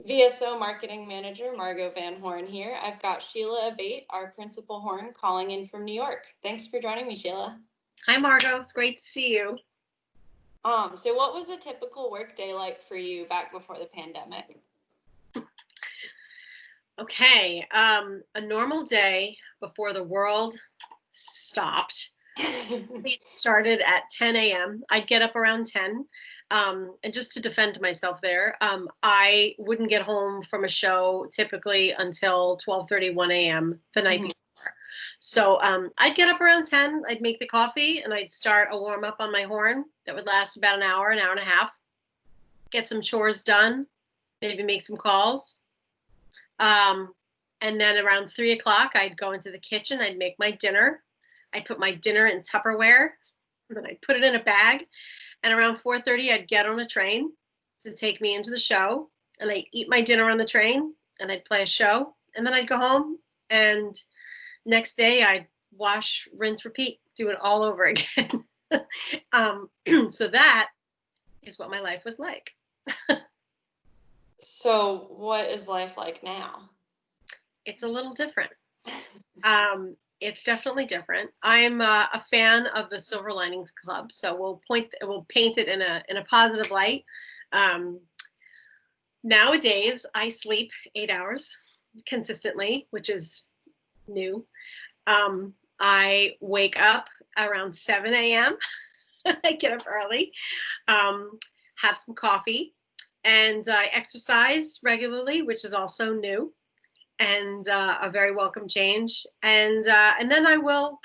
VSO Marketing Manager Margot Van Horn here. I've got Sheila Abate, our principal horn, calling in from New York. Thanks for joining me, Sheila. Hi, Margot. It's great to see you. So what was a typical work day like for you back before the pandemic? Okay, a normal day before the world stopped. We started at 10 a.m. I'd get up around 10. And just to defend myself there, I wouldn't get home from a show typically until 12:30, 1 a.m. the night before. So I'd get up around 10, I'd make the coffee, and I'd start a warm up on my horn that would last about an hour and a half. Get some chores done, maybe make some calls. And then around 3 o'clock, I'd go into the kitchen, I'd make my dinner. I'd put my dinner in Tupperware, and then I'd put it in a bag. And around 4:30, I'd get on a train to take me into the show. And I'd eat my dinner on the train, and I'd play a show. And then I'd go home, and next day I'd wash, rinse, repeat, do it all over again. So that is what my life was like. So what is life like now? It's a little different. It's definitely different. I'm a fan of the Silver Linings Club, so we'll paint it in a positive light. Nowadays, I sleep 8 hours consistently, which is new. I wake up around 7 a.m. I get up early, have some coffee, and I exercise regularly, which is also new and a very welcome change. And then I will,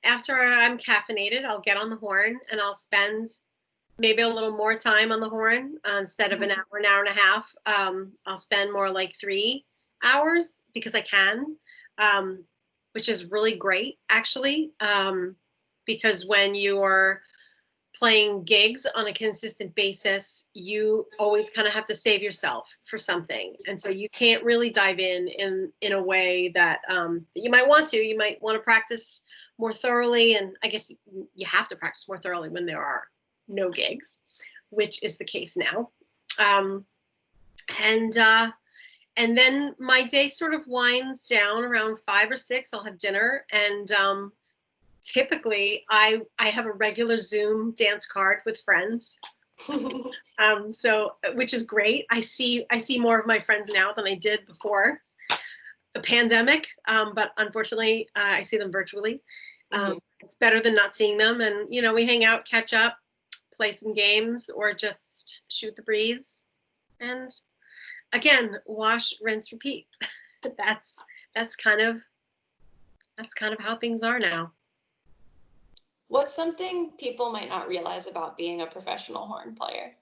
after I'm caffeinated, I'll get on the horn and I'll spend maybe a little more time on the horn instead of an hour and a half. I'll spend more like 3 hours because I can, which is really great actually, because when you're playing gigs on a consistent basis, you always kind of have to save yourself for something. And so you can't really dive in a way that you might want to. You might want to practice more thoroughly. And I guess you have to practice more thoroughly when there are no gigs, which is the case now. And then my day sort of winds down around 5 or 6. I'll have dinner, and typically I have a regular Zoom dance card with friends. So which is great. I see more of my friends now than I did before the pandemic, but unfortunately I see them virtually. It's better than not seeing them, and we hang out, catch up, play some games, or just shoot the breeze, and again, wash, rinse, repeat. That's kind of how things are now. What's something people might not realize about being a professional horn player?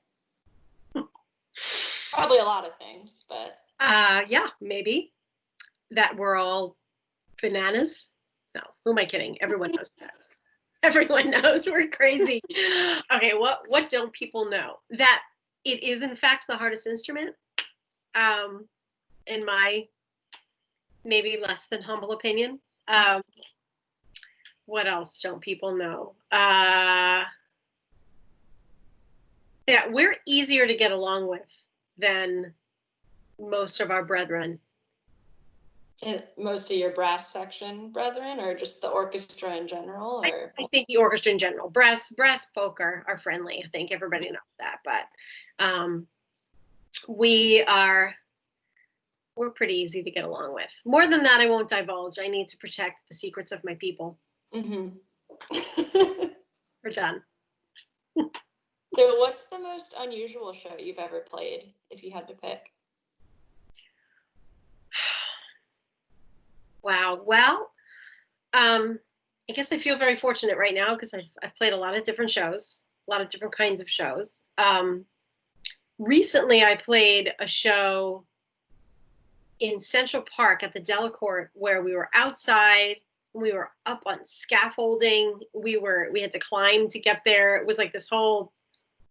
Probably a lot of things, but yeah, maybe that we're all bananas. No, who am I kidding? Everyone knows that. Everyone knows we're crazy. Okay, what don't people know? That it is in fact the hardest instrument. In my maybe less than humble opinion. What else don't people know? Yeah, we're easier to get along with than most of our brethren. Most of your brass section brethren, or just the orchestra in general? Or I think the orchestra in general. Brass folk are friendly. I think everybody knows that. But we're pretty easy to get along with. More than that, I won't divulge. I need to protect the secrets of my people. We're done. So what's the most unusual show you've ever played, if you had to pick? Wow. Well, I guess I feel very fortunate right now because I've played a lot of different shows, a lot of different kinds of shows. Recently, I played a show in Central Park at the Delacorte where we were outside. We were up on scaffolding. We had to climb to get there. It was like this whole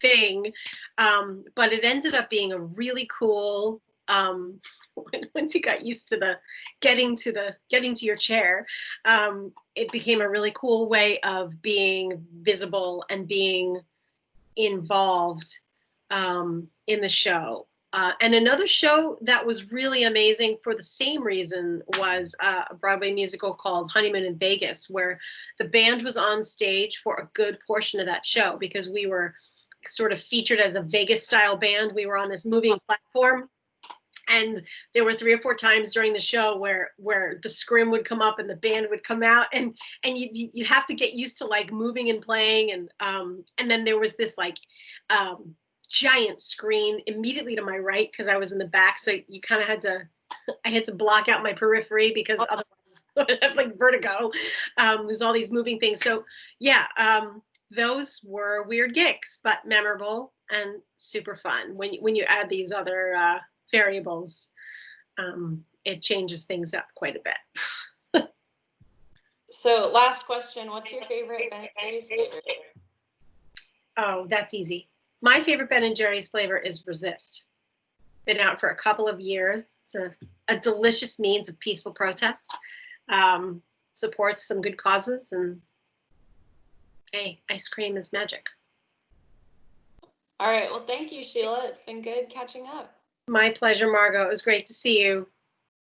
thing, but it ended up being a really cool. Once you got used to getting to your chair, it became a really cool way of being visible and being involved in the show. And another show that was really amazing for the same reason was a Broadway musical called Honeymoon in Vegas, where the band was on stage for a good portion of that show because we were sort of featured as a Vegas style band. We were on this moving platform. And there were 3 or 4 times during the show where the scrim would come up and the band would come out, and you'd have to get used to like moving and playing, and then there was this like giant screen immediately to my right because I was in the back, so you kind of I had to block out my periphery because otherwise I would have like vertigo. There's all these moving things, so yeah, those were weird gigs but memorable and super fun. When you add these other variables, it changes things up quite a bit. So last question, what's your favorite Ben & Jerry's flavor? Oh, that's easy. My favorite Ben & Jerry's flavor is Resist. Been out for a couple of years. It's a delicious means of peaceful protest. Supports some good causes, and hey, ice cream is magic. All right, well, thank you, Sheila. It's been good catching up. My pleasure, Margot. It was great to see you.